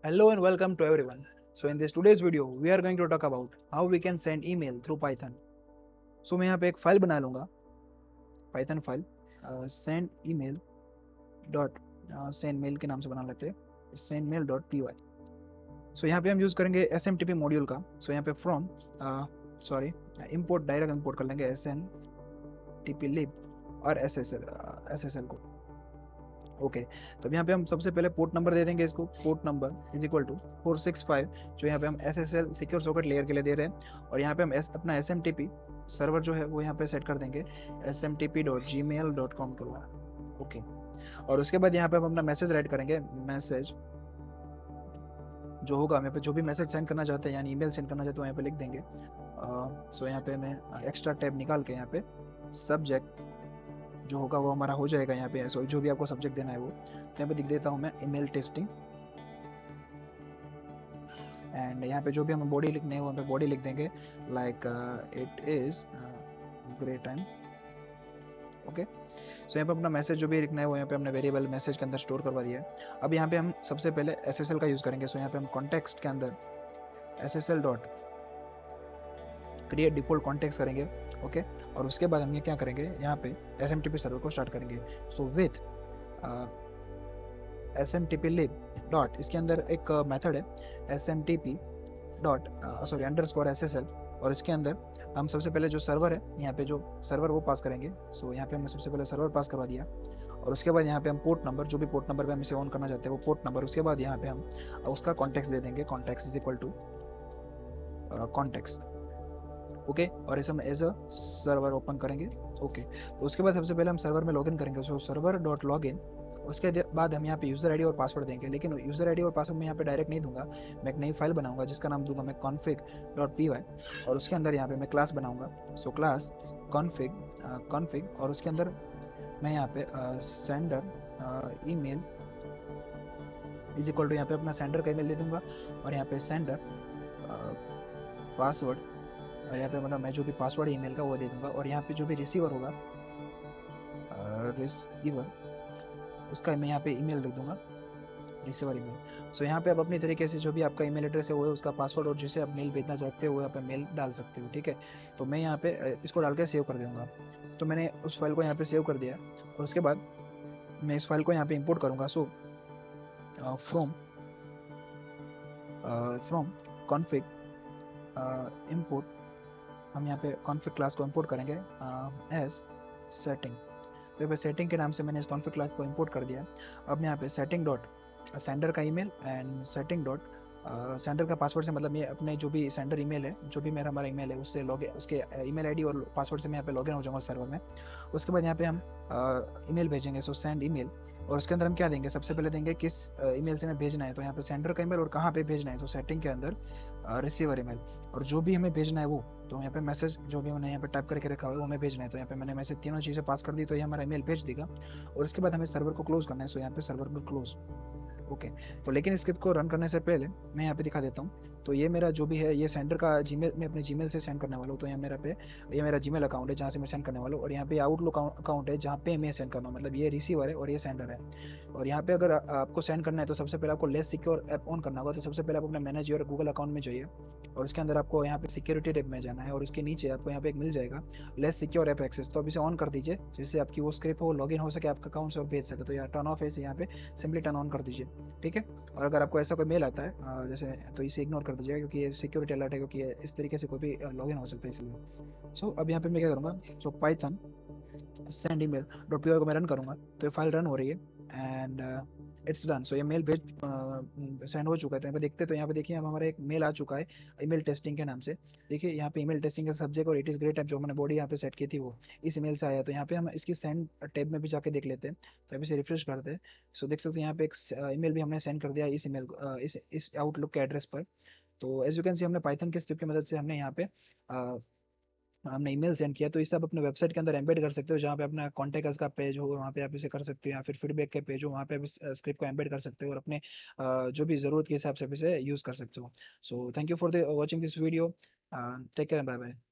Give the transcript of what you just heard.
Hello and welcome to everyone. So in this today's video, we are going to talk about how we can send email through Python. So मैं यहाँ पे एक file बना लूँगा, Python file send email dot send mail के नाम से बना लेते हैं send mail dot py. So यहाँ पे हम यूज़ करेंगे SMTP मॉड्यूल का. So यहाँ पे from import डायरेक्ट import कर लेंगे smtplib और SSL को. ओके तो यहाँ पे हम सबसे पहले पोर्ट नंबर दे देंगे इसको. Port number is equal to 465 जो यहाँ पे हम SSL सिक्योर सॉकेट लेयर के लिए दे रहे हैं. और यहाँ पे हम अपना SMTP सर्वर जो है वो यहाँ पे सेट कर देंगे smtp.gmail.com के लिए. ओके और उसके बाद यहाँ पे हम अपना मैसेज राइट करेंगे. मैसेज जो होगा हम यहाँ पे जो भी मैसेज सेंड करना चाहते हैं यानी ईमेल सेंड करना चाहते हैं यहाँ पे लिख देंगे. सो यहाँ पे मैं एक्स्ट्रा टैब निकाल के यहाँ पे सब्जेक्ट जो होगा वो हमारा हो जाएगा यहाँ पे. सो जो भी आपको सब्जेक्ट देना है वो तो यहाँ पे दिख देता हूँ मैं ईमेल टेस्टिंग. एंड यहाँ पे जो भी हमें बॉडी लिखने है वो हमें बॉडी लिख देंगे like it is great time. Okay so यहाँ पे अपना मैसेज जो भी लिखना है वो यहाँ पे हमने वेरिएबल मैसेज के अंदर स्टोर करवा दिया है. अब यहाँ पे हम सबसे पहले SSL का यूज़ करेंगे. सो यहाँ पे हम कॉन्टेक्स्ट के अंदर SSL dot create default context करेंगे. ओके और उसके बाद हम ये क्या करेंगे यहाँ पे SMTP सर्वर को स्टार्ट करेंगे. सो विथ smtplib डॉट इसके अंदर एक मेथड है smtp डॉट अंडरस्कोर SSL और इसके अंदर हम सबसे पहले जो सर्वर है यहाँ पे जो सर्वर वो पास करेंगे. सो यहाँ पे हमने सबसे पहले सर्वर पास करवा दिया और उसके बाद यहाँ पे हम पोर्ट नंबर जो भी पोर्ट नंबर पे हम इसे ऑन करना चाहते हैं वो पोर्ट नंबर. उसके बाद यहाँ पे हम उसका कॉन्टेक्स्ट दे देंगे. Context is equal to context. Okay और इसे हम एज अ सर्वर ओपन करेंगे. ओके तो उसके बाद सबसे पहले हम सर्वर में लॉगिन करेंगे. सो सर्वर डॉट लॉगिन उसके बाद हम यहाँ पे यूज़र आईडी और पासवर्ड देंगे. लेकिन यूज़र आईडी और पासवर्ड मैं यहाँ पे डायरेक्ट नहीं दूंगा. मैं एक नई फाइल बनाऊंगा जिसका नाम दूंगा मैं config.py और उसके अंदर यहाँ पे मैं क्लास बनाऊंगा. सो क्लास config और उसके अंदर मैं यहाँ पे sender email is equal to यहाँ पे अपना सेंडर का ईमेल दे दूंगा और यहाँ पे सेंडर पासवर्ड और यहाँ पे मतलब मैं जो भी पासवर्ड ईमेल का वो दे दूंगा. और यहाँ पे जो भी रिसीवर होगा रिसीवर उसका मैं यहाँ पे ईमेल लिख दूंगा रिसीवर ईमेल. सो यहाँ पे आप अपनी तरीके से जो भी आपका ईमेल एड्रेस है वो है उसका पासवर्ड और जिसे आप मेल भेजना चाहते हो वो यहाँ पे मेल डाल सकते हो. ठीक है तो मैं यहाँ पे इसको डाल के सेव कर दूँगा. तो मैंने उस फाइल को यहाँ पे सेव कर दिया और उसके बाद मैं इस फाइल को यहाँ पे इंपोर्ट करूँगा. सो फ्रॉम कॉन्फिग इंपोर्ट हम यहाँ पे कॉन्फिग क्लास को इंपोर्ट करेंगे एज सेटिंग. तो यहाँ पे सेटिंग के नाम से मैंने इस कॉन्फिग क्लास को इंपोर्ट कर दिया. अब यहाँ पे सेटिंग डॉट सेंडर का email and setting dot sender का पासवर्ड से मतलब ये अपने जो भी सेंडर ईमेल है जो भी मेरा हमारा ईमेल है उससे उसके ईमेल आईडी और पासवर्ड से मैं यहाँ पे लॉगिन हो जाऊँगा सर्वर में. उसके बाद यहाँ पे हम ईमेल भेजेंगे. सो सेंड ईमेल और उसके अंदर हम क्या देंगे सबसे पहले देंगे किस ईमेल से हमें भेजना है. तो यहाँ पे सेंडर का ईमेल और कहाँ पे भेजना है. तो सेटिंग के अंदर रिसीवर ईमेल और जो भी हमें भेजना है वो तो यहाँ पे मैसेज जो भी मैंने यहाँ पे टाइप करके रखा हुआ है वो हमें भेजना है. तो यहाँ पे मैंने मैसेज तीनों चीज़ें पास कर दी तो ये हमारा ईमेल भेज देगा और उसके बाद हमें सर्वर को क्लोज करना है. सो यहाँ पे सर्वर को क्लोज. ओके तो लेकिन स्क्रिप्ट को रन करने से पहले मैं यहाँ पे दिखा देता हूँ. तो ये मेरा जो भी है ये सेंडर का जीमेल मैं अपने जीमेल से सेंड करने वाला हूँ. तो यहाँ ये मेरा जीमेल अकाउंट है जहाँ से मैं सेंड करने वाला हूँ और यहाँ पे आउटलुक अकाउंट है जहाँ पे मैं सेंड करना हूँ. मतलब ये रिसीवर है और ये सेंडर है. और यहाँ पे अगर आपको सेंड करना है तो सबसे पहले आपको लेस सिक्योर ऐप ऑन करना होगा. तो सबसे पहले आप अपना मैनेज योर गूगल अकाउंट में जाइए और उसके अंदर आपको यहाँ पे सिक्योरिटी टैब में जाना है और उसके नीचे आपको यहाँ पे एक मिल जाएगा लेस सिक्योर ऐप एक्सेस. तो अब इसे ऑन कर दीजिए जिससे आपकी वो स्क्रिप्ट हो लॉगिन हो सके आपका अकाउंट से और भेज सके. तो यहाँ टर्न ऑफ है इसे यहाँ पे सिंपली टर्न ऑन कर दीजिए. ठीक है और अगर आपको ऐसा कोई मेल आता है जैसे तो इसे इग्नोर कर दीजिएगा क्योंकि ये सिक्योरिटी अलर्ट है क्योंकि इस तरीके से कोई भी लॉगिन हो सकता है इसलिए. सो अब यहाँ पे मैं क्या करूँगा. सो Python send email dot P को मैं रन करूँगा. तो ये फाइल रन हो रही है एंड इट्स डन. सो ये मेल भेज सेंड हो चुका है. तो यहाँ पे देखते तो यहाँ पे देखिए हमारा एक मेल आ चुका है ईमेल टेस्टिंग के नाम से. देखिए यहाँ पे ईमेल टेस्टिंग का सब्जेक्ट और इट इज़ ग्रेट ऐप जो मैंने बॉडी यहाँ पे सेट की थी वो इस ईमेल से आया. तो यहाँ पे हम इसकी सेंड टैब में भी जाके देख लेते हैं. तो अभी से रिफ्रेश करते हैं. सो देख सकते हैं यहाँ पे एक ईमेल भी हमने सेंड कर दिया इस ईमेल इस आउटलुक के एड्रेस पर. तो एज यू कैन सी हमने पाइथन के स्क्रिप्ट की मदद से हमने यहाँ पे हमने ईमेल सेंड किया. तो इसे आप अपने वेबसाइट के अंदर एम्बेड कर सकते हो जहाँ पे अपना कॉन्टैक्ट का पेज हो वहाँ पे आप इसे कर सकते हो या फिर फीडबैक के पेज हो वहाँ पे आप इस स्क्रिप्ट को एम्बेड कर सकते हो और अपने जो भी ज़रूरत के हिसाब से आप इसे यूज़ कर सकते हो. So thank you for the watching this video. Take care bye bye.